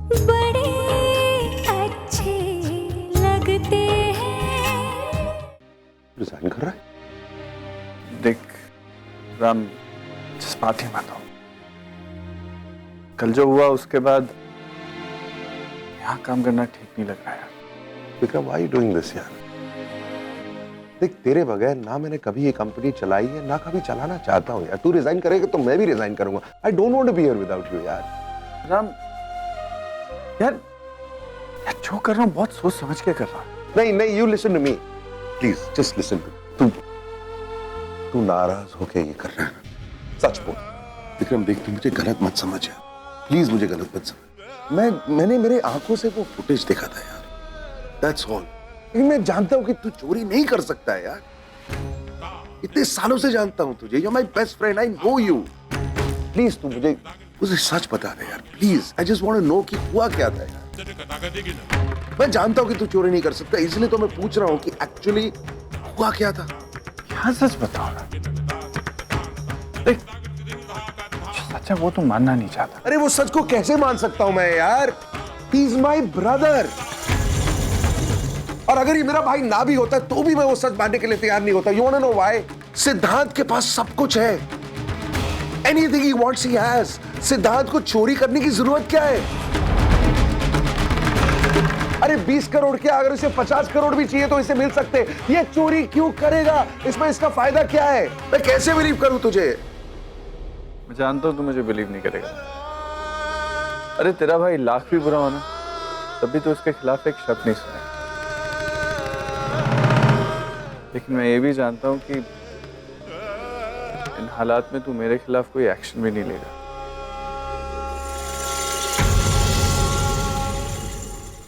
बड़े अच्छे लगते हैं। रिजाइन कर रहा है? देख राम, जज्बाती मत हो। कल जो हुआ उसके बाद यहाँ काम करना ठीक नहीं लग रहा है। Vikram, why you doing this यार? देख, तेरे बगैर ना मैंने कभी ये कंपनी चलाई है ना कभी चलाना चाहता हूँ यार। तू रिजाइन करेगा तो मैं भी रिजाइन करूंगा। I don't want to be here without you यार। राम यार जो कर रहा हूँ बहुत सोच समझ के कर रहा हूँ। नहीं नहीं, you listen to me please, just listen to. तू नाराज होके ये कर रहा है ना? सच बोल विक्रम। देख, तू मुझे गलत मत समझ यार, प्लीज मुझे गलत मत समझ। मैंने मेरे आंखों से वो फुटेज देखा था यार, दैट्स ऑल। लेकिन मैं जानता हूं कि तू चोरी नहीं कर सकता है यार। इतने सालों से जानता हूं तुझे, you are my best friend, I know you. Please तू मुझे सच बता दे यार, please. I just want to know कि हुआ क्या था यार। मैं जानता हूं कि तू चोरी नहीं कर सकता, इसलिए तो मैं पूछ रहा हूं कि एक्चुअली हुआ क्या था। क्या सच बताओ ना? देख सच है वो तो मानना नहीं चाहता। अरे वो सच को कैसे मान सकता हूं मैं यार? He is my brother. और अगर ये मेरा भाई ना भी होता तो भी मैं वो सच मानने के लिए तैयार नहीं होता। You want to know why? Siddhant के पास सब कुछ है। Anything he wants he has. Siddhant को चोरी करने की जरूरत क्या है? अरे 20 करोड़ क्या, अगर इसे 50 करोड़ भी चाहिए तो इसे मिल सकते। ये चोरी क्यों करेगा? इसमें इसका फायदा क्या है? मैं कैसे बिलीव करूं तुझे? मैं जानता हूं तू मुझे बिलीव नहीं करेगा। अरे तेरा भाई लाख भी बुरा होना तभी तो उसके खिलाफ एक शब्द नहीं सुना। लेकिन मैं ये भी जानता हूं कि इन हालात में तू मेरे खिलाफ कोई एक्शन भी नहीं लेगा।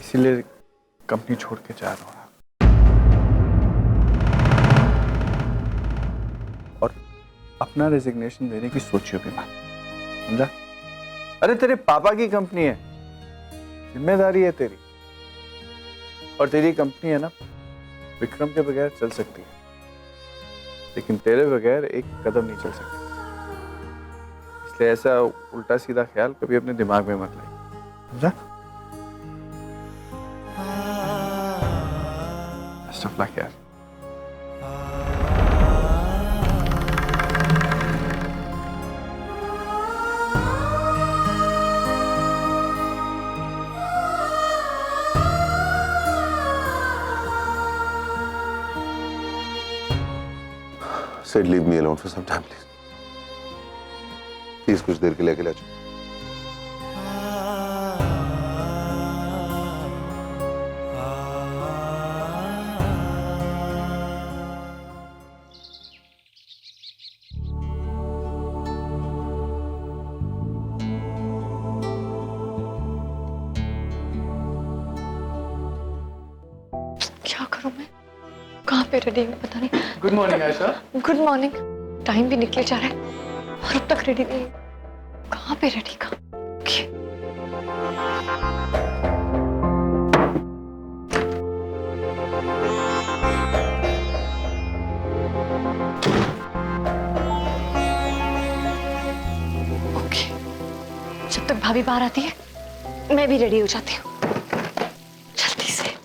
इसीलिए कंपनी छोड़ के जा रहा हूं और अपना रेजिग्नेशन देने की सोचियो भी मत, समझा? अरे तेरे पापा की कंपनी है, जिम्मेदारी है तेरी। और तेरी कंपनी है ना, विक्रम के बगैर चल सकती है, लेकिन तेरे बगैर एक कदम नहीं चल सकती। इसलिए ऐसा उल्टा सीधा ख्याल कभी अपने दिमाग में मत लाई, समझा? बेस्ट ऑफ लक यार। Said leave me alone for some time, please. Please कुछ देर के लिए अकेला छोड़। क्या करूं मैं? कहाँ पे रेडी हूँ पता नहीं। Good morning Ayesha. Good morning. Time भी निकले जा रहा है और अब तक रेडी नहीं। कहाँ पे रेडी का? ओके, जब तक भाभी बाहर आती है मैं भी रेडी हो जाती हूँ जल्दी से।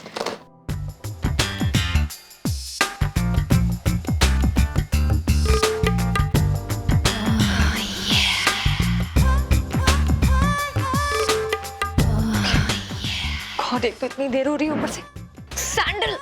देख तो इतनी देर हो रही है, ऊपर से सैंडल।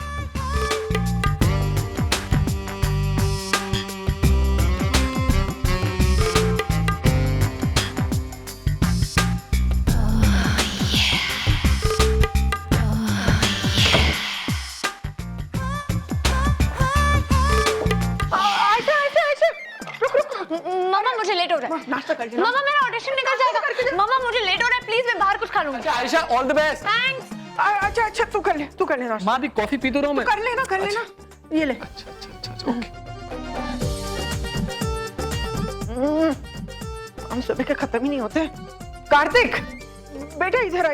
मामा मुझे लेट हो रहा है। नाश्ता कर मामा मेरा ऑडिशन निकल जाएगा। मामा मुझे लेट हो रहा है, प्लीज मैं बाहर कुछ खा लूंगी। अच्छा Ayesha, all the best. Thanks. अच्छा अच्छा, तू कर ले नाश्ता। माँ भी कॉफी पी तो रहा हूँ मैं। कर लेना ये ले। अच्छा ओके। हम सुबह के खत्म ही नहीं होते। कार्तिक बेटा इधर आ।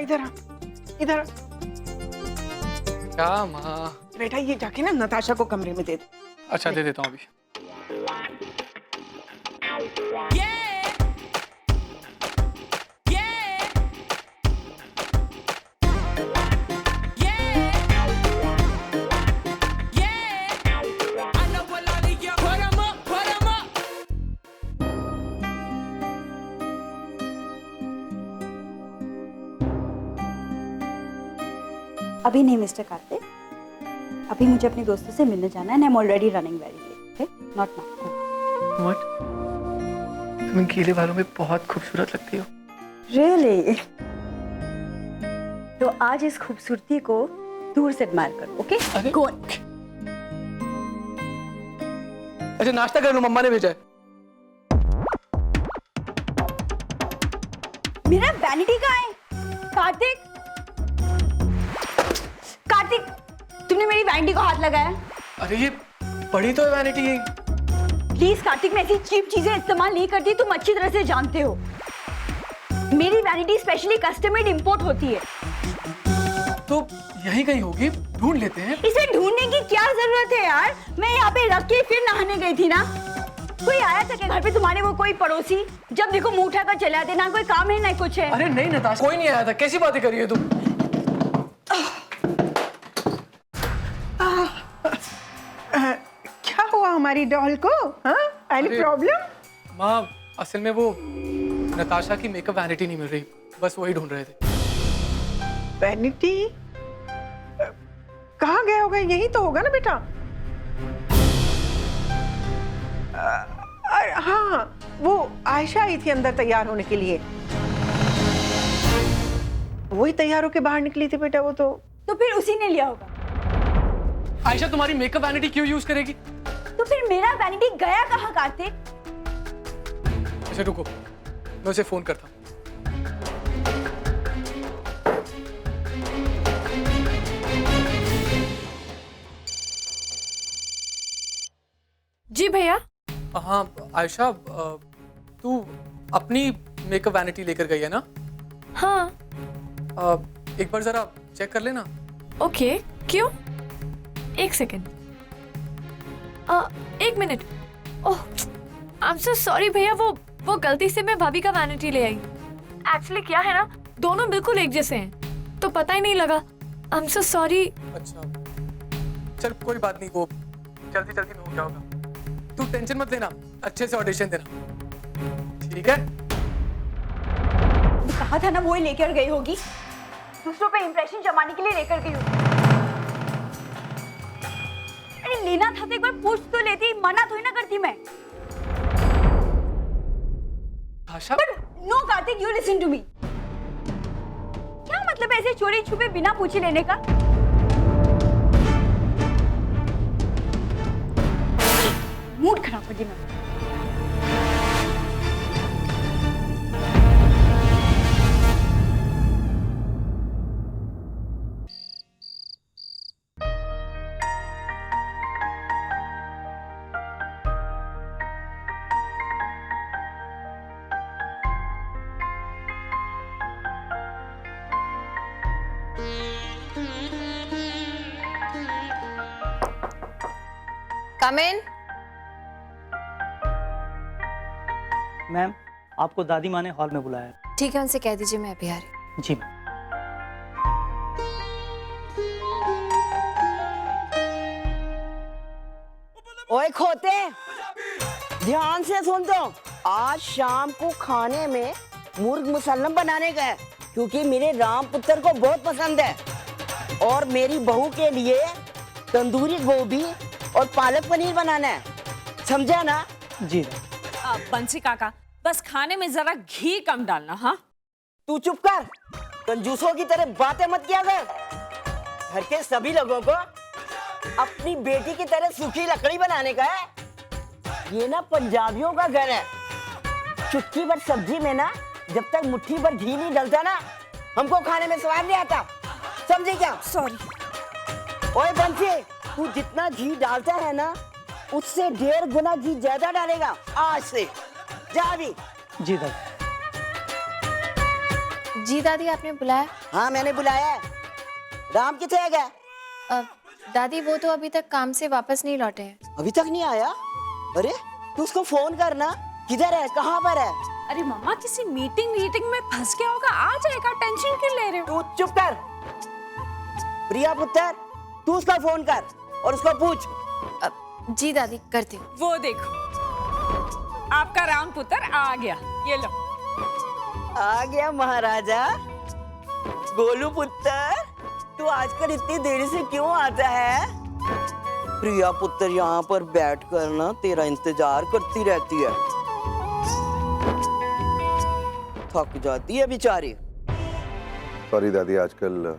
क्या माँ? बेटा ये जाके ना नताशा को कमरे में दे दे। अच्छा दे देता हूँ अभी। अभी नहीं मिस्टर कार्तिक, अभी मुझे अपने दोस्तों से मिलने जाना है। I am already running very late, okay? Not now. What? तुम इन गीले बालों में बहुत खूबसूरत लगती हो। रियली? तो आज इस खूबसूरती को दूर से एडमायर करो, ओके? अरे गो। अच्छा नाश्ता कर लो, मम्मा ने भेजा है। मेरा वैनिटी कहाँ है? कार्तिक, कार्तिक, तुमने मेरी वैनिटी को हाथ लगाया? अरे ये बड़ी तो है वैनिटी ये। प्लीज कार्तिक, मैं ऐसी चीप चीजें इस्तेमाल नहीं करती, तुम अच्छी तरह से जानते हो। मेरी vanity specially custom made import होती है। तो यहीं कहीं होगी, ढूंढ लेते हैं। इसे ढूंढने की क्या जरूरत है यार? मैं यहाँ पे रख के फिर नहाने गई थी ना। कोई आया था क्या घर पे तुम्हारे? वो कोई पड़ोसी? जब देखो मुंह उठाकर चले आते, ना कोई काम है ना कुछ है। अरे नहीं नताशा, कोई नहीं आया था। कैसी बातें कर रही है तुम? क्या हुआ हमारी डॉल को? हाँ, एनी अरे- प्रॉब्लम? माँ असल में वो नताशा की मेकअप वैनिटी नहीं मिल रही, बस वही ढूंढ रहे थे। वैनिटी कहाँ गया होगा? यही तो होगा ना बेटा। हाँ, वो आयशा आई थी अंदर तैयार होने के लिए। वही तैयार होके बाहर निकली थी बेटा वो तो फिर उसी ने लिया होगा। आयशा तुम्हारी मेकअप वैनिटी क्यों यूज करेगी? तो फिर मेरा वैनिटी गया कहाँ कार्तिक? अच्छा रुको, मैं उसे फोन करता हूँ। जी भैया। हाँ आयशा, तू अपनी मेकअप वैनिटी लेकर गई है ना? हाँ। एक बार जरा चेक कर लेना। ओके, क्यों? एक सेकेंड, एक minute. Oh, I am so sorry भैया, वो गलती से मैं भाभी का वैनिटी ले आई। एक्चुअली क्या है ना, दोनों बिल्कुल एक जैसे हैं, तो पता ही नहीं लगा। I am so sorry. अच्छा चल कोई बात नहीं, वो जल्दी जल्दी में हो गया होगा। तू टेंशन मत लेना, अच्छे से ऑडिशन देना, ठीक है? कहा था ना वो ही लेकर गई होगी, दूसरों पे इंप्रेशन जमाने के लिए लेकर गई होगी। अरे लेना था तो एक बार पूछ तो लेती, मना थोड़ी ना करती मैं। Asha, no Kartik, you listen to me. क्या मतलब ऐसे चोरी छुपे बिना पूछे लेने का? मूड खराब कर दी मैं। कम इन। मैम, आपको दादी माँ ने हॉल में बुलाया है। ठीक है, उनसे कह दीजिए मैं अभी आ रही। जी मैम। ओए खोते, ध्यान से सुन। तो आज शाम को खाने में मुर्ग मुसल्लम बनाने का है, क्योंकि मेरे राम पुत्र को बहुत पसंद है। और मेरी बहू के लिए तंदूरी गोभी और पालक पनीर बनाना है, समझा ना? जी। बंसी काका, बस खाने में जरा घी कम डालना। हाँ, तू चुप कर, कंजूसों की तरह बातें मत किया कर। घर के सभी लोगों को अपनी बेटी की तरह सूखी लकड़ी बनाने का है। ये ना पंजाबियों का घर है। चुटकी भर सब्जी में ना जब तक मुट्ठी भर घी नहीं डलता ना, हमको खाने में स्वाद नहीं आता, समझे क्या? सॉरी। ओए बंसी, तू जितना घी डालता है ना, उससे 1.5 गुना घी ज्यादा डालेगा आज से। जा भी। जी दादी। जी दादी, आपने बुलाया? हाँ मैंने बुलाया है। राम किथे गया? दादी वो तो अभी तक काम से वापस नहीं लौटे हैं। अभी तक नहीं आया? अरे तू उसको फोन करना, किधर है, कहाँ पर है? अरे मम्मा, किसी मीटिंग में फंस गया होगा, आ जाएगा, टेंशन क्यों ले रहे हो? तू चुप कर। प्रिया पुत्र, तू उसका फोन कर और उसको पूछ। जी दादी, करती हूँ। वो देखो, आपका राम पुत्र आ गया। ये लो। आ गया महाराजा। गोलू पुत्र, तू आजकल इतनी देरी से क्यों आता है? प्रिया पुत्र यहाँ पर बैठ कर ना तेरा इंतजार करती रहती है। थक जाती है बेचारी। सॉरी दादी, आजकल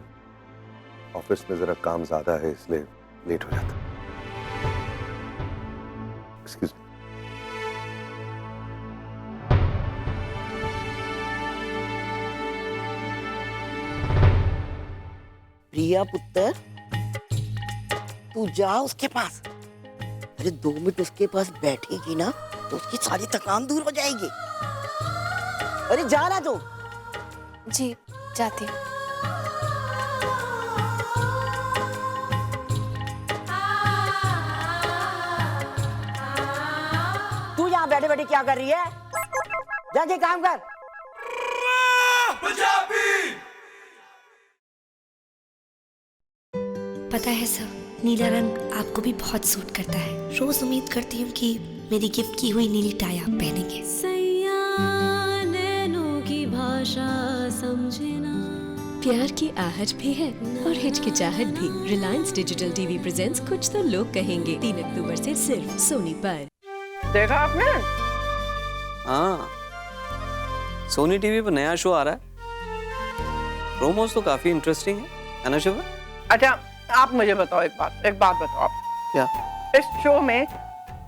ऑफिस में जरा काम ज्यादा है इसलिए लेट हो जाता। Excuse me. प्रिया पुत्र, तू जा उसके पास। अरे 2 मिनट उसके पास बैठेगी ना तो उसकी सारी थकान दूर हो जाएगी। अरे जा ना तू। जी जाती हूँ। तू यहाँ बैठे बैठे क्या कर रही है? जाके काम कर। पता है सर, नीला रंग आपको भी बहुत सूट करता है। रोज उम्मीद करती हूँ कि मेरी गिफ्ट की हुई नीली टाई आप पहनेंगे। नैनों की भाषा समझना, प्यार की आहट भी है और हिचकिचाहट भी। रिलायंस डिजिटल टीवी प्रेजेंट्स कुछ तो लोग कहेंगे 3 अक्टूबर से सिर्फ सोनी पर। देखा आपने? हाँ, सोनी टीवी पर नया शो आ रहा है। प्रोमोस तो काफी इंटरेस्टिंग है ना शिवा? अच्छा आप मुझे बताओ एक बात बताओ आप। क्या? इस शो में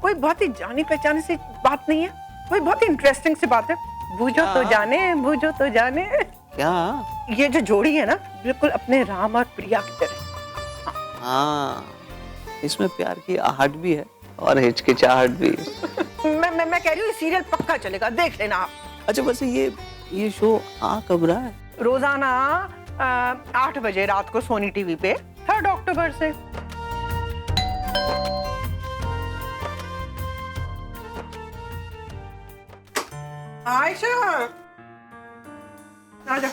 कोई बहुत ही जानी पहचानी सी बात नहीं है? कोई बहुत ही इंटरेस्टिंग सी बात है? बूझो तो जाने। क्या? ये जो जोड़ी है ना, बिल्कुल अपने राम और प्रिया की तरह। हाँ, इसमें प्यार की आहट भी है और हिचकिचाहट भी। मैं कह रही हूँ सीरियल पक्का चलेगा, देख लेना आप। अच्छा वैसे ये शो आ कब रहा है? रोजाना 8 बजे रात को सोनी टीवी पे 3 अक्टूबर से। आयशा आजा।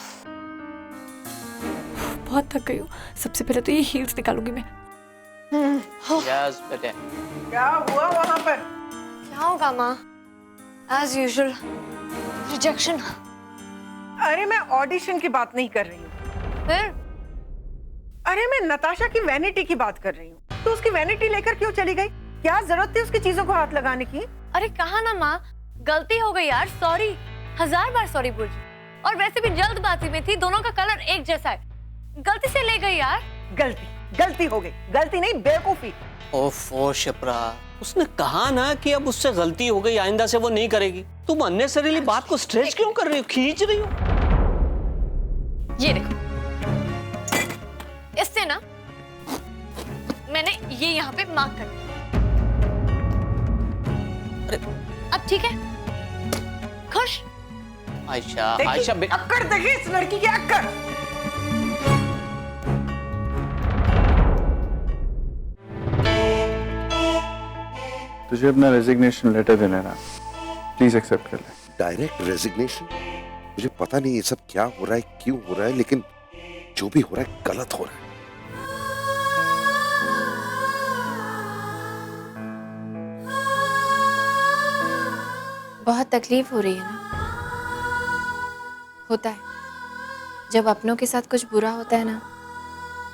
बहुत थक गई हूँ। सबसे पहले तो ये हील्स निकालूंगी मैं। यस बेटे। क्या हुआ वहाँ पर? क्या होगा माँ? As usual rejection. अरे मैं ऑडिशन की बात नहीं कर रही हूँ। फिर? अरे मैं नताशा की वैनिटी की बात कर रही हूँ। तो उसकी वैनिटी लेकर क्यों चली गई? क्या जरूरत थी उसकी चीजों को हाथ लगाने की? अरे कहा ना माँ, गलती हो गई यार, सॉरी। 1000 बार सॉरी बोल। और वैसे भी जल्दबाजी में थी, दोनों का कलर एक जैसा है, गलती से ले गई यार। गलती हो गई। गलती नहीं, बेवकूफी। ओफो शिप्रा, उसने कहा ना कि अब उससे गलती हो गई, आइंदा से वो नहीं करेगी। तुम अननेसेसरीली बात को स्ट्रेच क्यों कर रही हो, खींच रही हो? ये देखो, इससे ना मैंने ये यहाँ पे मार्क कर दिया। अब ठीक है? खुश? आयशा अक्कड़ देखिए इस लड़की की अक्कड़। तुझे अपना रेजिग्नेशन लेटर देना ना, प्लीज एक्सेप्ट कर ले। Direct resignation? मुझे पता नहीं ये सब क्या हो रहा है, क्यों हो रहा है, लेकिन जो भी हो रहा है गलत हो रहा है। बहुत तकलीफ हो रही है ना? होता है, जब अपनों के साथ कुछ बुरा होता है ना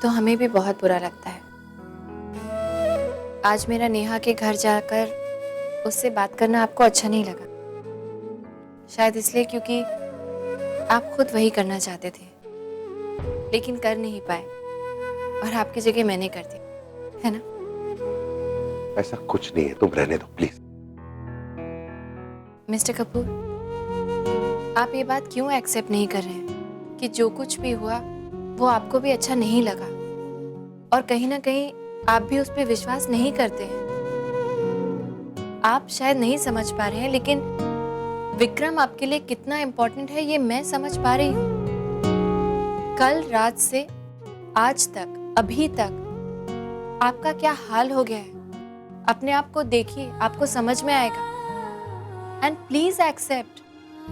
तो हमें भी बहुत बुरा लगता है। आज मेरा नेहा के घर जाकर उससे बात करना आपको अच्छा नहीं लगा, शायद इसलिए क्योंकि आप खुद वही करना चाहते थे लेकिन कर नहीं पाए और आपकी जगह मैंने कर दी, है ना? ऐसा कुछ नहीं है, तुम रहने दो प्लीज। मिस्टर कपूर, आप ये बात क्यों एक्सेप्ट नहीं कर रहे हैं कि जो कुछ भी हुआ वो आपको भी अच्छा नहीं लगा और कहीं ना कहीं आप भी उस पर विश्वास नहीं करते हैं। आप शायद नहीं समझ पा रहे हैं लेकिन विक्रम आपके लिए कितना इम्पोर्टेंट है ये मैं समझ पा रही हूँ। कल रात से आज तक, अभी तक आपका क्या हाल हो गया है, अपने आप को देखिए, आपको समझ में आएगा। एंड प्लीज एक्सेप्ट,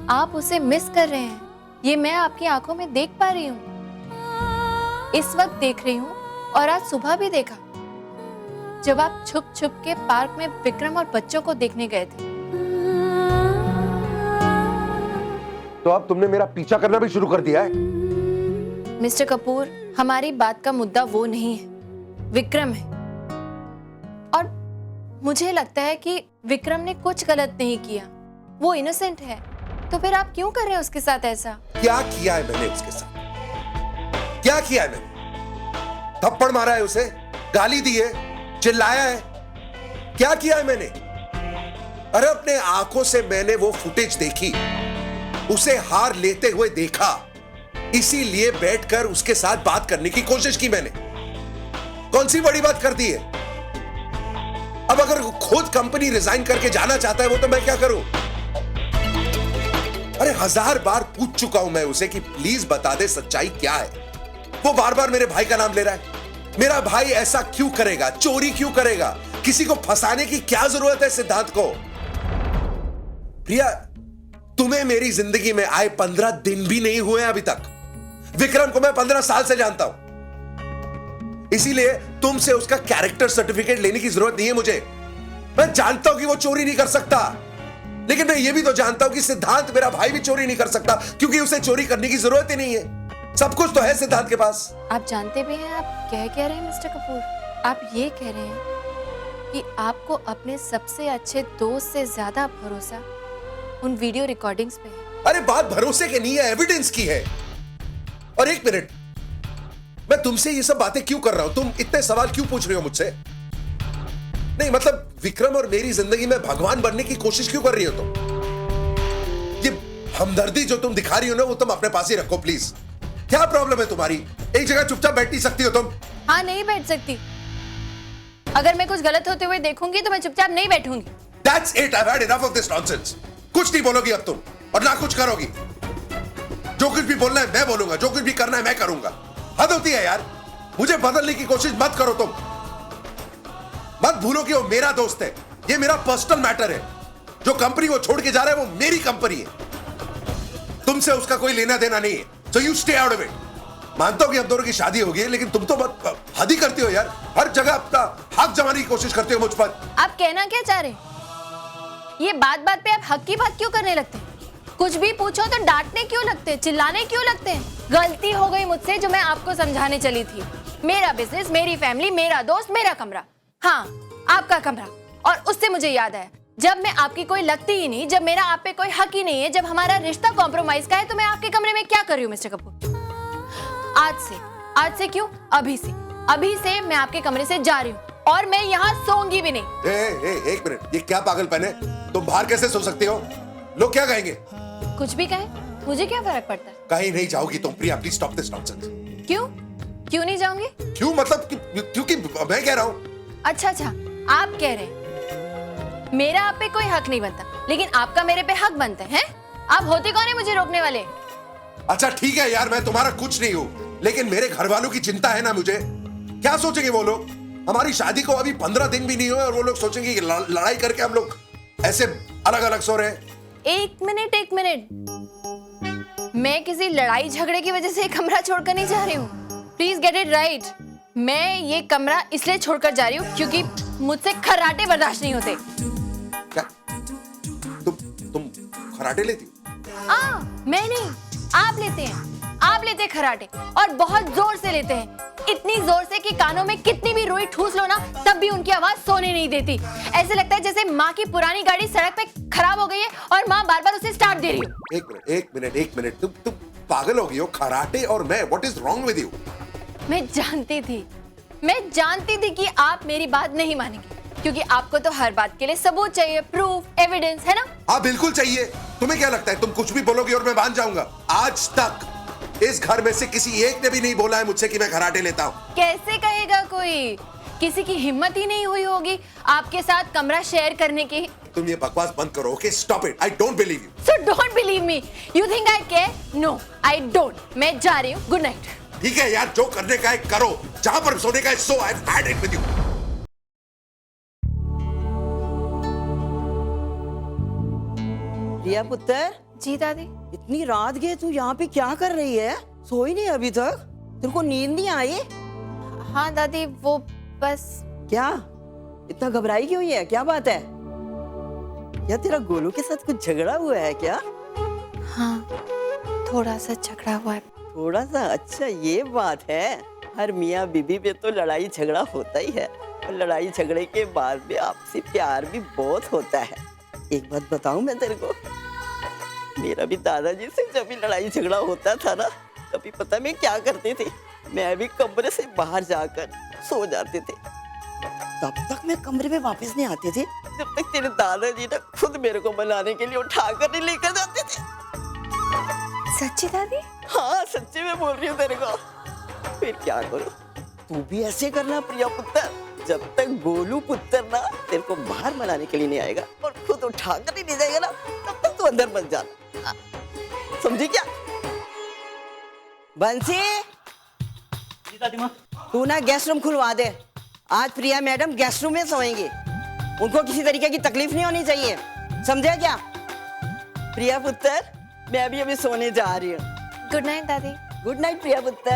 आप उसे मिस कर रहे हैं, ये मैं आपकी आंखों में देख पा रही हूँ। इस वक्त देख रही हूँ और आज सुबह भी देखा जब आप छुप छुप के पार्क में विक्रम और बच्चों को देखने गए थे। तो अब तुमने मेरा पीछा करना भी शुरू कर दिया है? मिस्टर कपूर, हमारी बात का मुद्दा वो नहीं है, विक्रम है। और मुझे लगता है कि विक्रम ने कुछ गलत नहीं किया, वो इनोसेंट है। तो फिर आप क्यों कर रहे हैं उसके साथ ऐसा? क्या किया है मैंने उसके साथ? क्या किया है मैंने? थप्पड़ मारा है उसे, गाली दी है, चिल्लाया है? क्या किया है मैंने? अरे अपने आंखों से मैंने वो फुटेज देखी, उसे हार लेते हुए देखा, इसीलिए बैठकर उसके साथ बात करने की कोशिश की मैंने। कौन सी बड़ी बात कर दी है? अब अगर खुद कंपनी रिजाइन करके जाना चाहता है वो, तो मैं क्या करूं? अरे 1000 बार पूछ चुका हूं मैं उसे कि प्लीज बता दे सच्चाई क्या है। वो बार बार मेरे भाई का नाम ले रहा है। मेरा भाई ऐसा क्यों करेगा? चोरी क्यों करेगा? किसी को फंसाने की क्या जरूरत है सिद्धांत को? प्रिया, तुम्हें मेरी जिंदगी में आए 15 दिन भी नहीं हुए अभी तक। विक्रम को मैं 15 साल से जानता हूं, इसीलिए तुमसे उसका कैरेक्टर सर्टिफिकेट लेने की जरूरत नहीं है मुझे। मैं जानता हूं कि वो चोरी नहीं कर सकता, लेकिन मैं ये भी तो जानता हूं कि सिद्धांत मेरा भाई भी चोरी नहीं कर सकता, क्योंकि उसे चोरी करने की जरूरत ही नहीं है। सब कुछ तो है सिद्धांत के पास। आप जानते भी हैं आप कह रहे हैं मिस्टर कपूर? आप ये कह रहे हैं कि आपको अपने सबसे अच्छे दोस्त से ज्यादा भरोसा उन वीडियो रिकॉर्डिंग्स पे है। अरे बात भरोसे की नहीं है, एविडेंस की है। और एक मिनट, मैं तुमसे ये सब बातें क्यों कर रहा हूं? तुम इतने सवाल क्यों पूछ रहे हो मुझसे? नहीं मतलब विक्रम और मेरी जिंदगी में भगवान बनने की कोशिश क्यों कर रही हो तुम? ये हमदर्दी जो तुम दिखा रही हो ना, वो तुम अपने पास ही रखो प्लीज। क्या प्रॉब्लम है तुम्हारी? एक जगह चुपचाप बैठ नहीं सकती हो तुम? हाँ, नहीं बैठ सकती। अगर मैं कुछ गलत होते हुए देखूंगी तो मैं चुपचाप नहीं बैठूंगी। That's it, I've had enough of this nonsense. कुछ नहीं बोलोगी अब तुम, और ना कुछ करोगी। जो कुछ भी बोलना है मैं बोलूंगा, जो कुछ भी करना है मैं करूंगा। हद होती है यार, मुझे बदलने की कोशिश मत करो तुम। मत भूलो कि वो मेरा दोस्त है, ये मेरा पर्सनल मैटर है। जो कंपनी वो छोड़ के जा रहा है वो मेरी कंपनी है, तुमसे उसका कोई लेना देना नहीं है। So you stay out of it. मानता हूं कि हम दोनों की शादी होगी, लेकिन तुम तो हद ही करती हो यार। हर जगह अपना हक जमाने की कोशिश करते हो मुझ पर। आप कहना क्या चाह रहे हैं? ये बात बात पे आप हक की बात क्यों करने लगते हैं? कुछ भी पूछो तो डांटने क्यों लगते हैं, चिल्लाने क्यों लगते हैं? गलती हो गई मुझसे जो मैं आपको समझाने चली थी। मेरा बिजनेस, मेरी फैमिली, मेरा दोस्त, मेरा कमरा। हाँ, आपका कमरा। और उससे मुझे याद आया, जब मैं आपकी कोई लगती ही नहीं, जब मेरा आप पे कोई हक ही नहीं है, जब हमारा रिश्ता कॉम्प्रोमाइज का है, तो मैं आपके कमरे में क्या कर रही हूँ मिस्टर कपूर? आज से क्यों? अभी से मैं आपके कमरे से जा रही हूँ, और मैं यहाँ सोऊंगी भी नहीं। एक मिनट, ये क्या पागलपन है? तुम बाहर कैसे सो सकती हो? लोग क्या कहेंगे? कुछ भी कहें, मुझे क्या फर्क पड़ता है? कहीं नहीं जाओगी तुम प्रिया, प्लीज स्टॉप दिस नॉनसेंस। क्यों नहीं जाऊंगी? क्यों मतलब? क्योंकि मैं कह रहा हूँ। अच्छा, आप कह रहे हैं मेरा आप पे कोई हक नहीं बनता, लेकिन आपका मेरे पे हक बनता है? आप होते कौन है मुझे रोकने वाले? अच्छा ठीक है यार, मैं तुम्हारा कुछ नहीं हूँ, लेकिन मेरे घर वालों की चिंता है ना मुझे। क्या सोचेंगे वो लोग? हमारी शादी को अभी 15 दिन भी नहीं हुए और वो लोग सोचेंगे कि लड़ाई करके हम लोग ऐसे अलग अलग सो रहे हैं। एक मिनट, मैं किसी लड़ाई झगड़े की वजह से कमरा छोड़कर नहीं जा रही हूँ। Please get it right. मैं ये कमरा इसलिए छोड़कर जा रही हूँ क्योंकि मुझसे खर्राटे बर्दाश्त नहीं होते। क्या? तुम खर्राटे लेती हो? मैं नहीं, आप लेते हैं। आप लेते खर्राटे, और बहुत जोर से लेते हैं। इतनी जोर से कि कानों में कितनी भी रुई ठूस लो ना, तब भी उनकी आवाज सोने नहीं देती। ऐसे लगता है जैसे माँ की पुरानी गाड़ी सड़क पे खराब हो गई है और माँ बार बार उसे स्टार्ट दे रही हो। एक मिनट, तुम पागल हो गई हो? खर्राटे और मैं, what is wrong with you? मैं जानती थी कि आप मेरी बात नहीं मानेंगे, क्योंकि आपको तो हर बात के लिए सबूत चाहिए, प्रूफ, एविडेंस, है ना? हाँ बिल्कुल चाहिए। तुम्हें क्या लगता है तुम कुछ भी बोलोगी और मैं मान जाऊंगा? आज तक इस घर में से किसी एक ने भी नहीं बोला है मुझसे कि मैं खर्राटे लेता हूँ। कैसे कहेगा कोई? किसी की हिम्मत ही नहीं हुई होगी आपके साथ कमरा शेयर करने की। तुम ये बकवास बंद करो, okay? Stop it, I don't believe you. So don't believe me, you think I care? No, I don't. मैं जा रही हूँ, गुड नाइट। ठीक है यार, जो करने का है करो, जहां पर सोने का है so. I have had it with you. Riya पुत्र। जी दादी। इतनी रात गए तू यहाँ पे क्या कर रही है? सोई नहीं अभी तक? तेरे को नींद नहीं आई? हाँ दादी, वो बस। क्या इतना घबराई क्यों है? क्या बात है? या तेरा गोलू के साथ कुछ झगड़ा हुआ है क्या? हाँ, थोड़ा सा झगड़ा हुआ है। थोड़ा सा, अच्छा ये बात है। हर मियाँ बीबी में तो लड़ाई झगड़ा होता ही है, और लड़ाई झगड़े के बाद में आपसी प्यार भी बहुत होता है। एक बात बताऊं मैं तेरे को, मेरा भी दादाजी से जब भी लड़ाई झगड़ा होता था ना, तभी पता मैं क्या करती थी, मैं भी कमरे से बाहर जाकर सो जाते थे। तब तक मैं कमरे में वापस नहीं आती थी जब तक तेरे दादाजी ना खुद मेरे को मनाने के लिए उठाकर नहीं लेकर जाते थे। सच्ची दादी? हाँ सच्ची में बोल रही हूँ तेरे को। फिर क्या करूँ, तू भी ऐसे करना प्रिया पुत्र, जब तक गोलू पुत्र ना तेरे को बाहर मनाने के लिए नहीं आएगा और खुद उठाकर नहीं ले जाएगा ना, तब तक तू अंदर मत जाना, समझी क्या? बंसी, जी दादी माँ। तू ना गेस्ट रूम खुलवा दे। आज प्रिया मैडम गेस्ट रूम में सोएंगी, उनको किसी तरीके की तकलीफ नहीं होनी चाहिए, समझे क्या? प्रिया पुत्र, मैं भी अभी सोने जा रही हूँ। गुड नाइट दादी। गुड नाइट प्रिया पुत्र।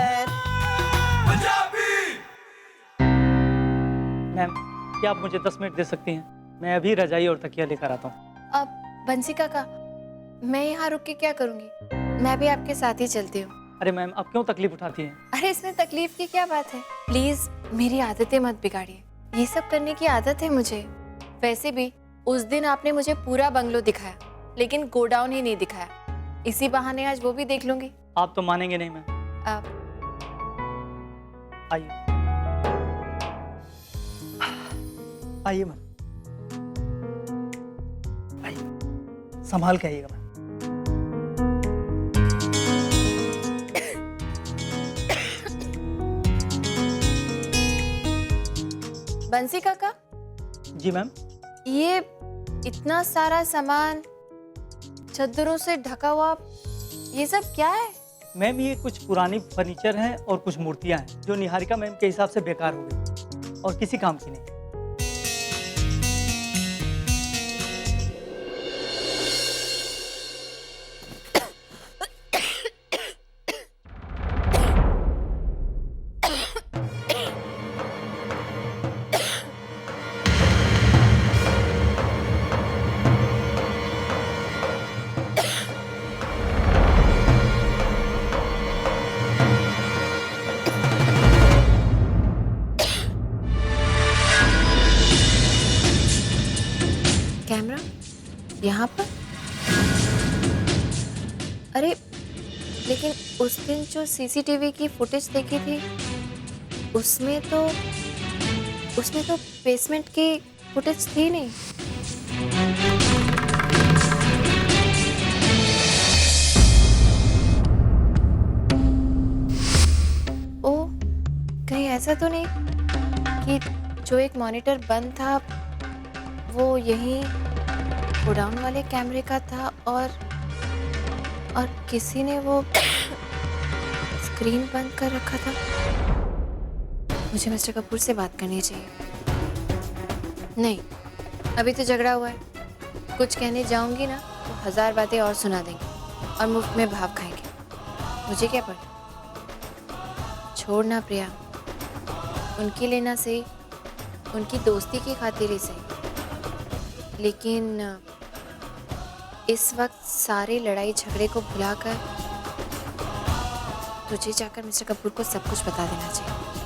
मैम, क्या आप मुझे 10 मिनट दे सकती हैं? मैं अभी रजाई और तकिया लेकर आता हूँ। अब बंसी काका, मैं यहाँ रुक के क्या करूँगी? मैं भी आपके साथ ही चलती हूँ। अरे मैम, आप क्यों तकलीफ उठाती हैं? अरे इसमें तकलीफ की क्या बात है? प्लीज मेरी आदतें मत बिगाड़िए, ये सब करने की आदत है मुझे। वैसे भी उस दिन आपने मुझे पूरा बंगलो दिखाया, लेकिन गोडाउन ही नहीं दिखाया। इसी बहाने आज वो भी देख लूंगी। आप तो मानेंगे नहीं मैम। आप आइए, आइए मैम, आइए, संभाल के आइएगा मैम। बंसी काका। जी मैम। ये इतना सारा सामान चद्दरों से ढका हुआ, ये सब क्या है? मैम, ये कुछ पुरानी फर्नीचर हैं और कुछ मूर्तियां हैं जो निहारिका मैम के हिसाब से बेकार हो गई और किसी काम की नहीं। कैमरा यहाँ पर? अरे लेकिन उस दिन जो सीसीटीवी की फुटेज देखी थी, उसमें तो बेसमेंट की फुटेज थी नहीं। ओ, कहीं ऐसा तो नहीं कि जो एक मॉनिटर बंद था वो यही गोडाउन वाले कैमरे का था और किसी ने वो स्क्रीन बंद कर रखा था? मुझे मिस्टर कपूर से बात करनी चाहिए। नहीं, अभी तो झगड़ा हुआ है, कुछ कहने जाऊंगी ना तो 1000 बातें और सुना देंगे और मुफ्त में भाव खाएंगे। मुझे क्या पड़ा? छोड़ना प्रिया, उनकी लेना सही, उनकी दोस्ती की खातिर ही सही, लेकिन इस वक्त सारे लड़ाई झगड़े को भुलाकर तुझे जाकर मिस्टर कपूर को सब कुछ बता देना चाहिए।